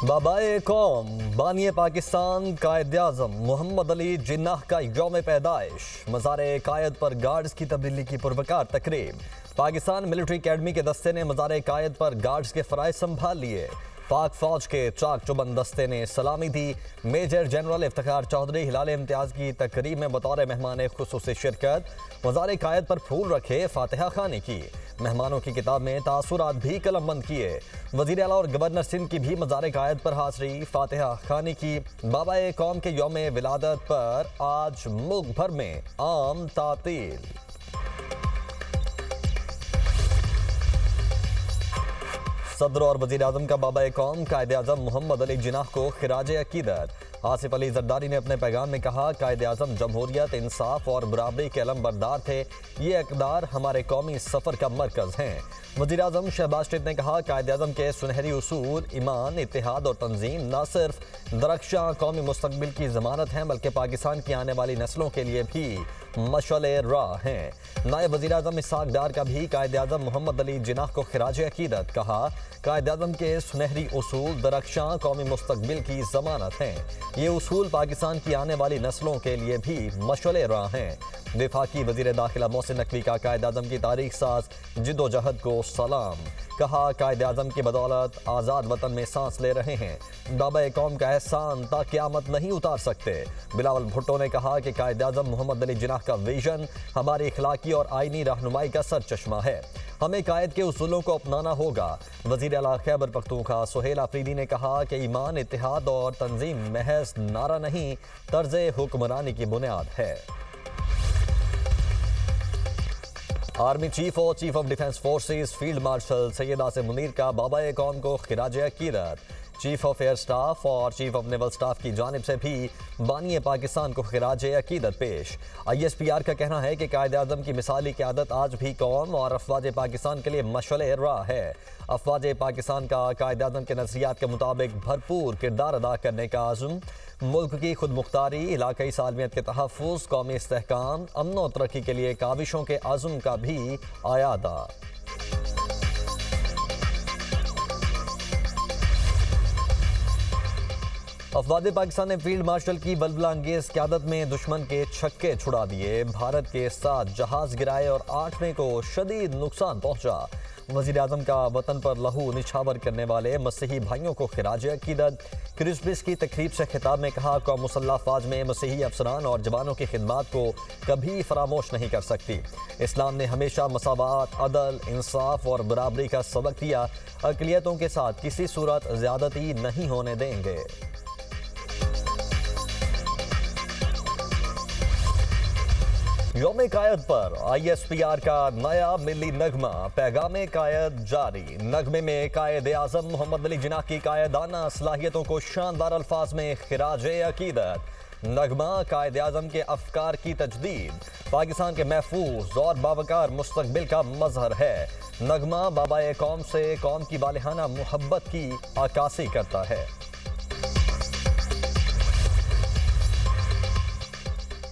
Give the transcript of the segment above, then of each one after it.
बाबाए कौम बानिए पाकिस्तान कायद-ए-आज़म मोहम्मद अली जिन्नाह का यौम पैदाइश। मज़ार कायद पर गार्ड्स की तब्दीली की पुरवकार तकरीब। पाकिस्तान मिलिट्री अकेडमी के दस्ते ने मज़ार कायद पर गार्ड्स के फ़राइज़ संभाल लिए। पाक फ़ौज के चाक चुबंद दस्ते ने सलामी दी। मेजर जनरल इफ्तिखार चौधरी हिलाल इम्तियाज़ की तकरीब में बतौर मेहमान खुसूसी शिरकत। मज़ार कायद पर फूल रखे, फातिहा खानी की। मेहमानों की किताब में तासुरात भी कलमबंद किए। वज़ीर आला और गवर्नर सिंध की भी मज़ार कायद पर हाज़री, फातिहा खानी की। बाबाए कौम के यौम विलादत पर आज मुल्क भर में आम तातील। सदर और वज़ीर आज़म का बाबाए कौम कायद-ए-आज़म मोहम्मद अली जिन्नाह को खिराज अकीदत। आसिफ अली जरदारी ने अपने पैगाम में कहा, कायद-ए-आज़म जमहूरियत, इंसाफ और बराबरी के अलमबरदार थे। ये इक़दार हमारे कौमी सफ़र का मरकज़ हैं। वज़ीर आज़म शहबाज शरीफ ने कहा, कायद-ए-आज़म के सुनहरी उसूल ईमान, इत्तेहाद और तंजीम न सिर्फ दरख्शां कौमी मुस्तक़बिल की ज़मानत हैं बल्कि पाकिस्तान की आने वाली नस्लों के लिए भी मशअले राह हैं। नायब वज़ीर आज़म इसहाक़ डार का भी कायद-ए-आज़म मोहम्मद अली जिन्नाह को खिराज अकीदत। कहा, कायद-ए-आज़म के सुनहरी उसूल दरख्शां कौमी मुस्तक़बिल की ज़मानत हैं। ये उसूल पाकिस्तान की आने वाली नस्लों के लिए भी मशअले राह हैं। वफाकी वज़ीर दाखिला मोहसिन नकवी का कायद-ए-आज़म की तारीख साज जिद्दोजहद को सलाम। कहा, कायद-ए-आज़म की बदौलत आज़ाद वतन में सांस ले रहे हैं। बाबाए कौम का एहसान ता क़यामत नहीं उतार सकते। बिलावल भुट्टो ने कहा कि कायद-ए-आज़म मोहम्मद अली जिन्नाह का विजन हमारी इखलाकी और आइनी रहनुमाई का सरचश्मा है। हमें कायद के उसूलों को अपनाना होगा। वज़ीर आला खैबर पख्तूनख्वा सुहेल आफरीदी ने कहा कि ईमान, इत्तेहाद और तंजीम महज नारा नहीं, तर्ज़े हुक्मरानी की बुनियाद है। आर्मी चीफ और chief of defence forces field marshal Syed Asim Munir का बाबाए कौम को खिराज अकीदत। चीफ ऑफ एयर स्टाफ और चीफ ऑफ नेवल स्टाफ की जानिब से भी बानिए पाकिस्तान को खिराज अकीदत पेश। ISPR का कहना है कि कायद-ए-आज़म की मिसाली क़यादत आज भी कौम और अफ़वाज पाकिस्तान के लिए मशअले राह है। अफ़वाज पाकिस्तान का कायद-ए-आज़म के नज़रियात के मुताबिक भरपूर किरदार अदा करने का आज़म, मुल्क की खुद मुख्तारी, इलाकाई सालमियत के तहफ़्फ़ुज़, कौमी इस्तेहकाम, अमन और तरक्की के लिए काविशों के आज़म का भी आयादा। अफ़वाज पाकिस्तान ने फील्ड मार्शल की बलबला अंगेज़ क़यादत में दुश्मन के छक्के छुड़ा दिए। भारत के 7 जहाज़ गिराए और 8वें को शदीद नुकसान पहुंचा। वज़ीर आज़म का वतन पर लहू निछावर करने वाले मसीही भाइयों को खिराज अकीदत। क्रिसमस की तकरीब से खिताब में कहा, कौम मुसल्लह फ़ौज में मसीही अफसरान और जवानों की खिदमत को कभी फरामोश नहीं कर सकती। इस्लाम ने हमेशा मसावात, अदल, इंसाफ और बराबरी का सबक दिया। अक़लियतों के साथ किसी सूरत ज़्यादती नहीं होने देंगे। यौम कायद पर ISPR का नया मिली नगमा, पैगामे कायद जारी। नगमे में कायद-ए-आज़म मोहम्मद अली जिन्नाह की कायदाना सलाहियतों को शानदार अल्फाज में खिराज अकीदत। नगमा कायद-ए-आज़म के अफकार की तजदीद, पाकिस्तान के महफूज और बावकार मुस्तकबिल का मजहर है। नगमा बाबाए कौम से कौम की वालिहाना मुहब्बत की अक्कासी करता है।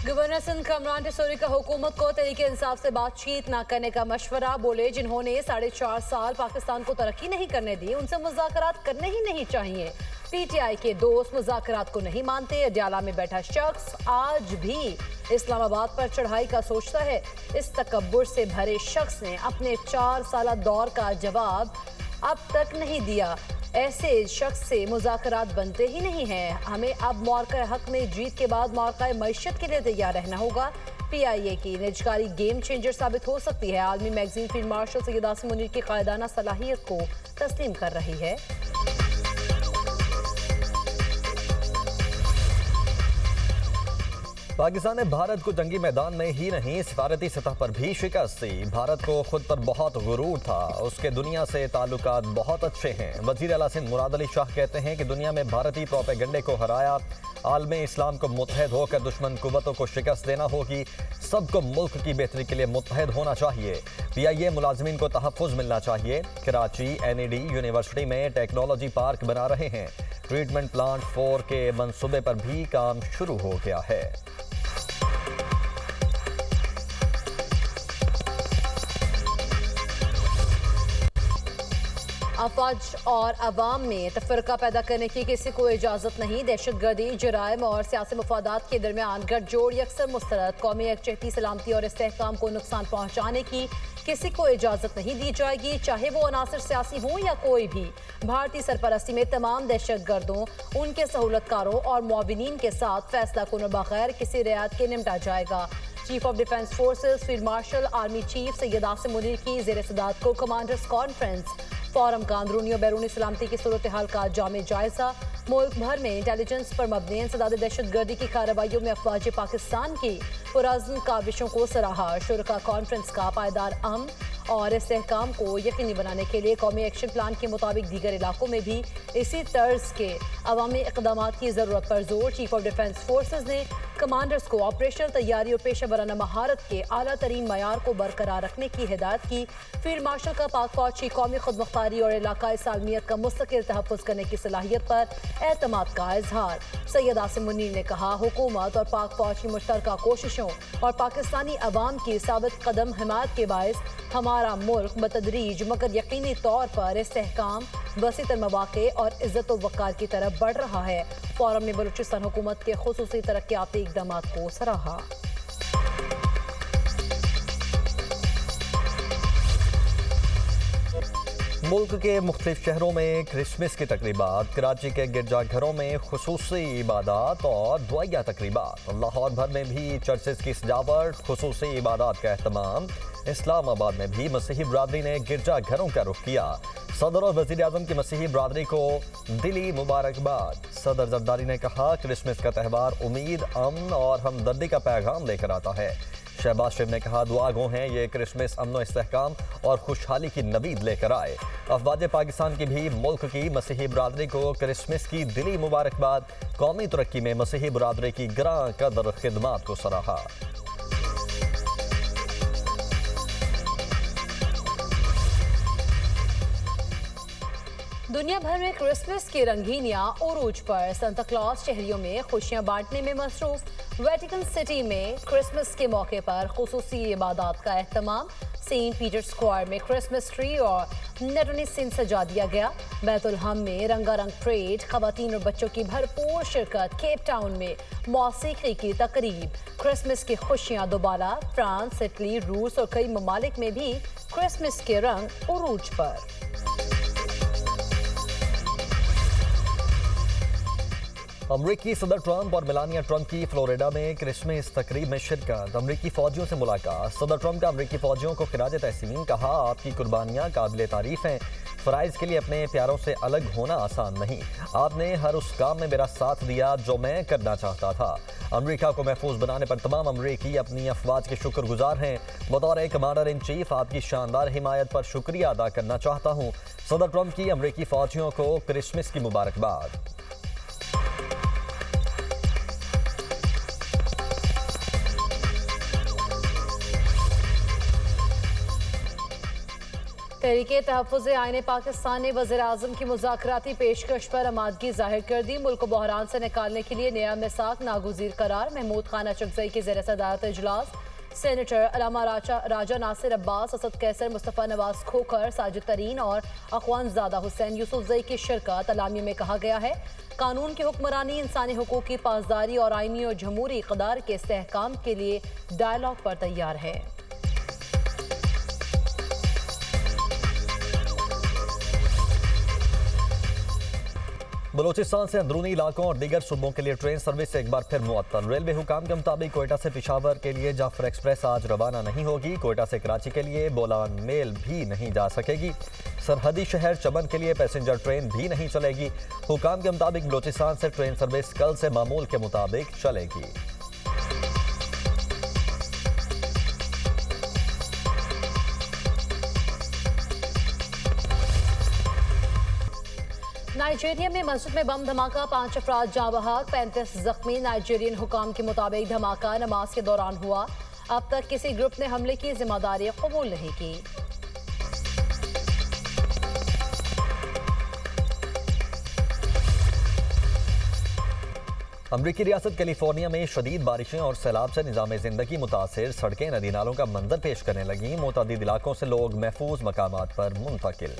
गवर्नर सिंध कामरान टिसोरी का हुकूमत को तरीके इंसाफ से बातचीत न करने का मशवरा। बोले, जिन्होंने 4.5 साल पाकिस्तान को तरक्की नहीं करने दी उनसे मुज़ाकरात करने ही नहीं चाहिए। PTI के दोस्त मुज़ाकरात को नहीं मानते। अडयाला में बैठा शख्स आज भी इस्लामाबाद पर चढ़ाई का सोचता है। इस तकब्बुर से भरे शख्स ने अपने 4 साल दौर का जवाब अब तक नहीं दिया। ऐसे शख्स से मुज़ाकरात बनते ही नहीं हैं। हमें अब मौक़े हक में जीत के बाद मौक़े मईशत के लिए तैयार रहना होगा। PIA की निजकारी गेम चेंजर साबित हो सकती है। आलमी magazine field marshal Syed Asim Munir की कायदाना सलाहियत को तस्लीम कर रही है। पाकिस्तान ने भारत को जंगी मैदान में ही नहीं, सिफारती सतह पर भी शिकस्त दी। भारत को खुद पर बहुत गुरूर था, उसके दुनिया से ताल्लुकात बहुत अच्छे हैं। वज़ीर आला सिंध मुराद अली शाह कहते हैं कि दुनिया में भारतीय प्रोपेगेंडे को हराया। आलमे इस्लाम को मुत्तहद होकर दुश्मन कुव्वतों को शिकस्त देना होगी। सबको मुल्क की बेहतरी के लिए मुत्तहद होना चाहिए। PIA मुलाजमीन को तहफ़्फ़ुज़ मिलना चाहिए। कराची NED यूनिवर्सिटी में टेक्नोलॉजी पार्क बना रहे हैं। ट्रीटमेंट प्लांट 4 के मंसूबे पर भी काम शुरू हो गया है। अफवाज और अवाम में तफरका पैदा करने की किसी को इजाज़त नहीं। दहशतगर्दी, जराइम और सियासी मफादात के दरमियान गठजोड़ यकसर मुस्तरद। कौमी एकचेहती, सलामती और इस्तेहकाम को नुकसान पहुँचाने की किसी को इजाज़त नहीं दी जाएगी, चाहे वो अनासर सियासी हों या कोई भी। भारतीय सरपरस्ती में तमाम दहशतगर्दों, उनके सहूलतकारों और मुआविनीन के साथ फैसला कुन बगैर किसी रियायत के निपटा जाएगा। Chief of defence forces field marshal army chief Syed Asim Munir की ज़ेर सदारत को कमांडर्स कॉन्फ्रेंस फोरम का अंदरूनी और बैरूनी सलामती की सूरत हाल का जामे जायजा। मुल्क भर में इंटेलिजेंस पर मबनी इंसदाद दहशतगर्दी की कार्रवाइयों में अफवाज पाकिस्तान की पुरअज़्म काविशों को सराहा। शुरका कॉन्फ्रेंस का पायदार अमन और इस्तेहकाम को यकीनी बनाने के लिए कौमी एक्शन प्लान के मुताबिक दीगर इलाकों में भी इसी तर्ज के अवामी इक़दामात की ज़रूरत पर जोर। चीफ ऑफ डिफेंस फोर्सेस ने कमांडर्स को ऑपरेशनल तैयारी और पेशा वराना महारत के आला तरीन मयार को बरकरार रखने की हिदायत की। फील्ड मार्शल का पाक फौज की कौमी खुदमुख्तारी और इलाकाई सालमियत का मुस्तकिल तहफ़्फ़ुज़ करने की सलाहियत पर एतमाद का इजहार। सैयद आसिम मुनीर ने कहा, हुकूमत और पाक फौज की मुश्तरका कोशिशों और पाकिस्तानी अवाम की साबित कदम हिमायत के बायस हमारा मुल्क बतदरीज मगर यकीनी तौर पर इस्तेहकाम, वसीतर मौक़े और इज़्ज़त व वक़ार की तरफ बढ़ रहा है। फोरम ने बलूचिस्तान हुकूमत के खुसूसी तरक्याती इक़दामात को सराहा। मुल्क के मुख्तलिफ शहरों में क्रिसमस की तकरीबात, कराची के गिरजाघरों में खुसूसी इबादत और दुआया तकरीबात, लाहौर भर में भी चर्चेस की सजावट, खुसूसी इबादत का एहतमाम। इस्लामाबाद में भी मसीही बरादरी ने गिरजाघरों का रुख किया। सदर और वज़ीर आज़म की मसीही बरादरी को दिली मुबारकबाद। सदर जरदारी ने कहा, क्रिसमस का त्यौहार उम्मीद, अमन और हमदर्दी का पैगाम लेकर आता है। शहबाज शरीफ ने कहा, दुआ गो हैं ये क्रिसमस अमन इस्तेहकाम और खुशहाली की नवीद लेकर आए। अफवाज पाकिस्तान की भी मुल्क की मसीही बरादरी को क्रिसमस की दिली मुबारकबाद। कौमी तरक्की में मसीही बरादरी की ग्रां कदर खिदमात को सराहा। दुनिया भर में क्रिसमस की रंगीनियां उरूज पर। सांता क्लॉज शहरियों में खुशियां बांटने में मसरूफ। वेटिकन सिटी में क्रिसमस के मौके पर खुसूसी इबादत का एहतमाम। सेंट पीटर स्क्वायर में क्रिसमस ट्री और नेटोनी सीन सजा दिया गया। बैतुलहम में रंगारंग परेड, खवातीन और बच्चों की भरपूर शिरकत। केप टाउन में मौसीकी की तकरीब। क्रिसमस की खुशियां दोबारा। फ्रांस, इटली, रूस और कई ममालिक में भी क्रिसमस के रंग उरूज पर। अमरीकी सदर ट्रंप और मेलानिया ट्रंप की फ्लोरिडा में क्रिसमस तकरीब में शिरकत। अमरीकी फौजियों से मुलाकात। सदर ट्रंप का अमरीकी फौजियों को खिराज तहसीन। कहा, आपकी कुर्बानियां काबिल तारीफ हैं। फ़राइज़ के लिए अपने प्यारों से अलग होना आसान नहीं। आपने हर उस काम में मेरा साथ दिया जो मैं करना चाहता था। अमरीका को महफूज बनाने पर तमाम अमरीकी अपनी अफवाज के शुक्रगुजार हैं। बतौर कमांडर इन चीफ आपकी शानदार हिमायत पर शुक्रिया अदा करना चाहता हूँ। सदर ट्रंप की अमरीकी फौजियों को क्रिसमस की मुबारकबाद। तहरीके तहफ़्फ़ुज़ आईने पाकिस्तान ने वज़ीर आज़म की मुज़ाकराती पेशकश पर आमादगी जाहिर कर दी। मुल्क को बहरान से निकालने के लिए नया मिसाक नागुज़ीर करार। महमूद खान अशरफज़ई की ज़ेर सदारत इजलास। सेनेटर अलामा राजा नासिर अब्बास, असद कैसर, मुस्तफ़ा नवाज खोखर, साजिद तरीन और अख़वानज़ादा हुसैन यूसुफ़ज़ई की शिरकत। अलामिया में कहा गया है, कानून की हुक्मरानी, इंसानी हुकूक़ की पासदारी और आइनी और जमहूरी इक़दार के इस्तेहकाम के लिए डायलॉग पर तैयार है। बलूचिस्तान से अंदरूनी इलाकों और दीगर सूबों के लिए ट्रेन सर्विस एक बार फिर मुअत्तल। रेलवे हुकाम के मुताबिक कोयटा से पेशावर के लिए जाफर एक्सप्रेस आज रवाना नहीं होगी। कोयटा से कराची के लिए बोलान मेल भी नहीं जा सकेगी। सरहदी शहर चमन के लिए पैसेंजर ट्रेन भी नहीं चलेगी। हुकाम के मुताबिक बलूचिस्तान से ट्रेन सर्विस कल से मामूल के मुताबिक चलेगी। नाइजीरिया में मस्जिद में बम धमाका, 5 अफराद जाँ बहक, 35 जख्मी। नाइजीरियन हुकाम के मुताबिक धमाका नमाज के दौरान हुआ। अब तक किसी ग्रुप ने हमले की जिम्मेदारी कबूल नहीं की। अमरीकी रियासत कैलिफोर्निया में शदीद बारिशें और सैलाब से निज़ाम ज़िंदगी मुतासिर। सड़कें नदी नालों का मंजर पेश करने लगीं। मुतअद्दिद इलाकों से लोग महफूज मकामात पर मुंतकिल।